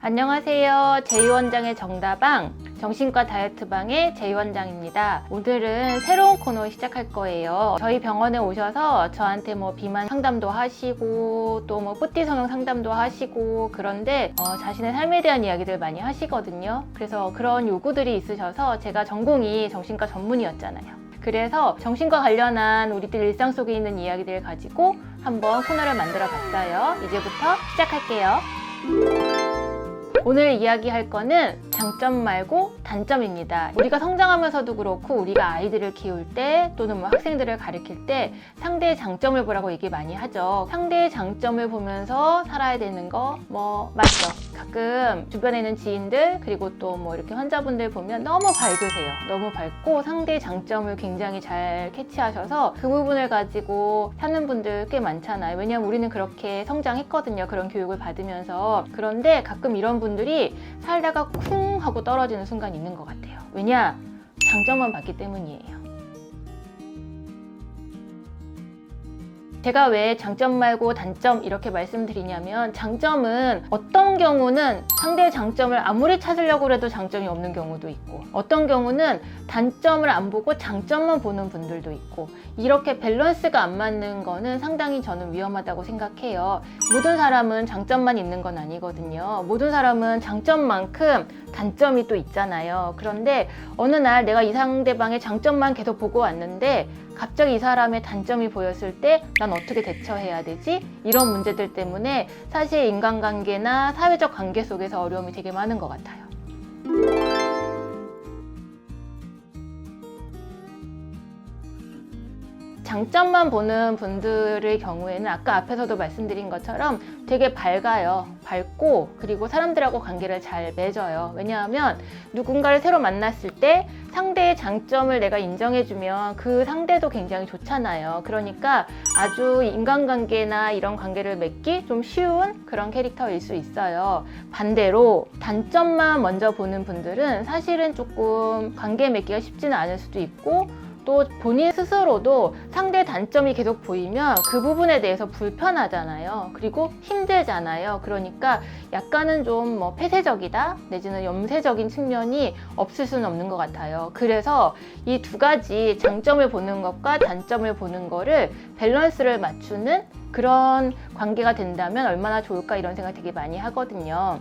안녕하세요. 제이원장의 정다방, 정신과 다이어트방의 제이원장입니다. 오늘은 새로운 코너 시작할 거예요. 저희 병원에 오셔서 저한테 비만 상담도 하시고 또 뿌띠 성형 상담도 하시고 그런데 자신의 삶에 대한 이야기들 많이 하시거든요. 그래서 그런 요구들이 있으셔서 제가 전공이 정신과 전문의였잖아요. 그래서 정신과 관련한 우리들 일상 속에 있는 이야기들을 가지고 한번 코너를 만들어 봤어요. 이제부터 시작할게요. 오늘 이야기할 거는 장점 말고 단점입니다. 우리가 성장하면서도 그렇고 우리가 아이들을 키울 때 또는 학생들을 가르칠 때 상대의 장점을 보라고 얘기 많이 하죠. 상대의 장점을 보면서 살아야 되는 거 맞죠? 가끔 주변에 있는 지인들 그리고 또 이렇게 환자분들 보면 너무 밝으세요. 너무 밝고 상대의 장점을 굉장히 잘 캐치하셔서 그 부분을 가지고 사는 분들 꽤 많잖아요. 왜냐면 우리는 그렇게 성장했거든요. 그런 교육을 받으면서. 그런데 가끔 이런 분들이 살다가 쿵 하고 떨어지는 순간이 있는 것 같아요. 왜냐? 장점만 봤기 때문이에요. 제가 왜 장점 말고 단점 이렇게 말씀드리냐면, 장점은 어떤 경우는 상대의 장점을 아무리 찾으려고 해도 장점이 없는 경우도 있고, 어떤 경우는 단점을 안 보고 장점만 보는 분들도 있고, 이렇게 밸런스가 안 맞는 거는 상당히 저는 위험하다고 생각해요. 모든 사람은 장점만 있는 건 아니거든요. 모든 사람은 장점만큼 단점이 또 있잖아요. 그런데 어느 날 내가 이 상대방의 장점만 계속 보고 왔는데 갑자기 이 사람의 단점이 보였을 때 난 어떻게 대처해야 되지? 이런 문제들 때문에 사실 인간관계나 사회적 관계 속에서 어려움이 되게 많은 것 같아요. 장점만 보는 분들의 경우에는 아까 앞에서도 말씀드린 것처럼 되게 밝아요. 밝고 그리고 사람들하고 관계를 잘 맺어요. 왜냐하면 누군가를 새로 만났을 때 상대의 장점을 내가 인정해주면 그 상대도 굉장히 좋잖아요. 그러니까 아주 인간관계나 이런 관계를 맺기 좀 쉬운 그런 캐릭터일 수 있어요. 반대로 단점만 먼저 보는 분들은 사실은 조금 관계 맺기가 쉽지는 않을 수도 있고, 또 본인 스스로도 상대의 단점이 계속 보이면 그 부분에 대해서 불편하잖아요. 그리고 힘들잖아요. 그러니까 약간은 좀 폐쇄적이다 내지는 염세적인 측면이 없을 수는 없는 것 같아요. 그래서 이 두 가지 장점을 보는 것과 단점을 보는 거를 밸런스를 맞추는 그런 관계가 된다면 얼마나 좋을까 이런 생각 되게 많이 하거든요.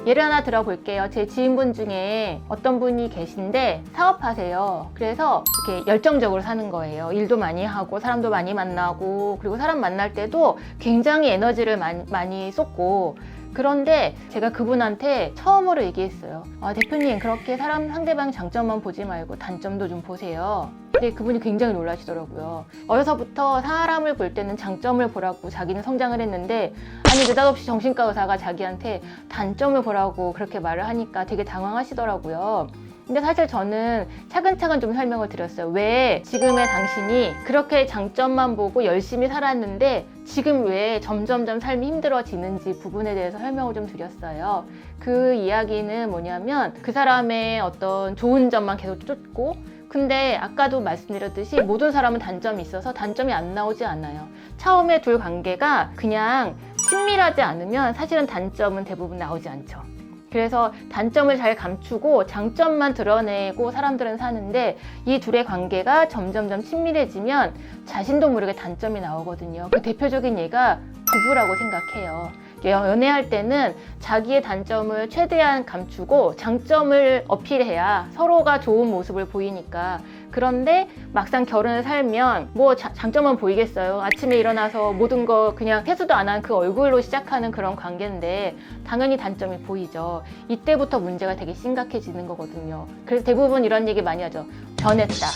예를 하나 들어볼게요. 제 지인분 중에 어떤 분이 계신데 사업하세요. 그래서 이렇게 열정적으로 사는 거예요. 일도 많이 하고 사람도 많이 만나고, 그리고 사람 만날 때도 굉장히 에너지를 많이 쏟고. 그런데 제가 그분한테 처음으로 얘기했어요. 대표님, 그렇게 상대방 장점만 보지 말고 단점도 좀 보세요. 근데 그분이 굉장히 놀라시더라고요. 어려서부터 사람을 볼 때는 장점을 보라고 자기는 성장을 했는데, 아니 느닷없이 정신과 의사가 자기한테 단점을 보라고 그렇게 말을 하니까 되게 당황하시더라고요. 근데 사실 저는 차근차근 좀 설명을 드렸어요. 왜 지금의 당신이 그렇게 장점만 보고 열심히 살았는데 지금 왜 점점점 삶이 힘들어지는지 부분에 대해서 설명을 좀 드렸어요. 그 이야기는 뭐냐면, 그 사람의 어떤 좋은 점만 계속 쫓고, 근데 아까도 말씀드렸듯이 모든 사람은 단점이 있어서 단점이 안 나오지 않아요. 처음에 둘 관계가 그냥 친밀하지 않으면 사실은 단점은 대부분 나오지 않죠. 그래서 단점을 잘 감추고 장점만 드러내고 사람들은 사는데, 이 둘의 관계가 점점점 친밀해지면 자신도 모르게 단점이 나오거든요. 그 대표적인 예가 부부라고 생각해요. 연애할 때는 자기의 단점을 최대한 감추고 장점을 어필해야 서로가 좋은 모습을 보이니까. 그런데 막상 결혼을 살면 장점만 보이겠어요. 아침에 일어나서 모든 거 그냥 세수도 안 한 그 얼굴로 시작하는 그런 관계인데 당연히 단점이 보이죠. 이때부터 문제가 되게 심각해지는 거거든요. 그래서 대부분 이런 얘기 많이 하죠. 변했다.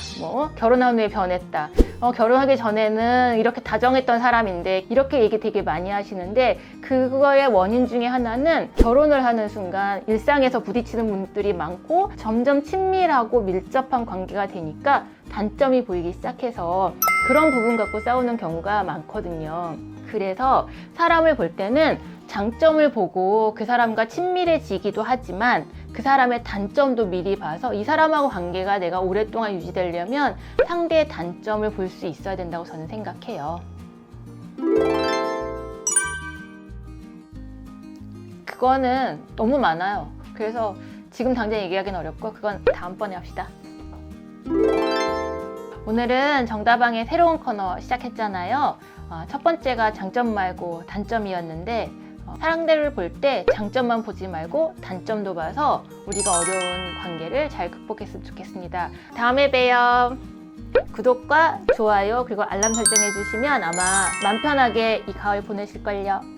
결혼한 후에 변했다. 결혼하기 전에는 이렇게 다정했던 사람인데, 이렇게 얘기 되게 많이 하시는데, 그거의 원인 중에 하나는 결혼을 하는 순간 일상에서 부딪히는 분들이 많고 점점 친밀하고 밀접한 관계가 되니까 단점이 보이기 시작해서 그런 부분 갖고 싸우는 경우가 많거든요. 그래서 사람을 볼 때는 장점을 보고 그 사람과 친밀해지기도 하지만 그 사람의 단점도 미리 봐서 이 사람하고 관계가 내가 오랫동안 유지되려면 상대의 단점을 볼 수 있어야 된다고 저는 생각해요. 그거는 너무 많아요. 그래서 지금 당장 얘기하기는 어렵고 그건 다음번에 합시다. 오늘은 정다방의 새로운 코너 시작했잖아요. 첫 번째가 장점 말고 단점이었는데 사람들을 볼 때 장점만 보지 말고 단점도 봐서 우리가 어려운 관계를 잘 극복했으면 좋겠습니다. 다음에 봬요. 구독과 좋아요 그리고 알람 설정해 주시면 아마 마음 편하게 이 가을 보내실걸요.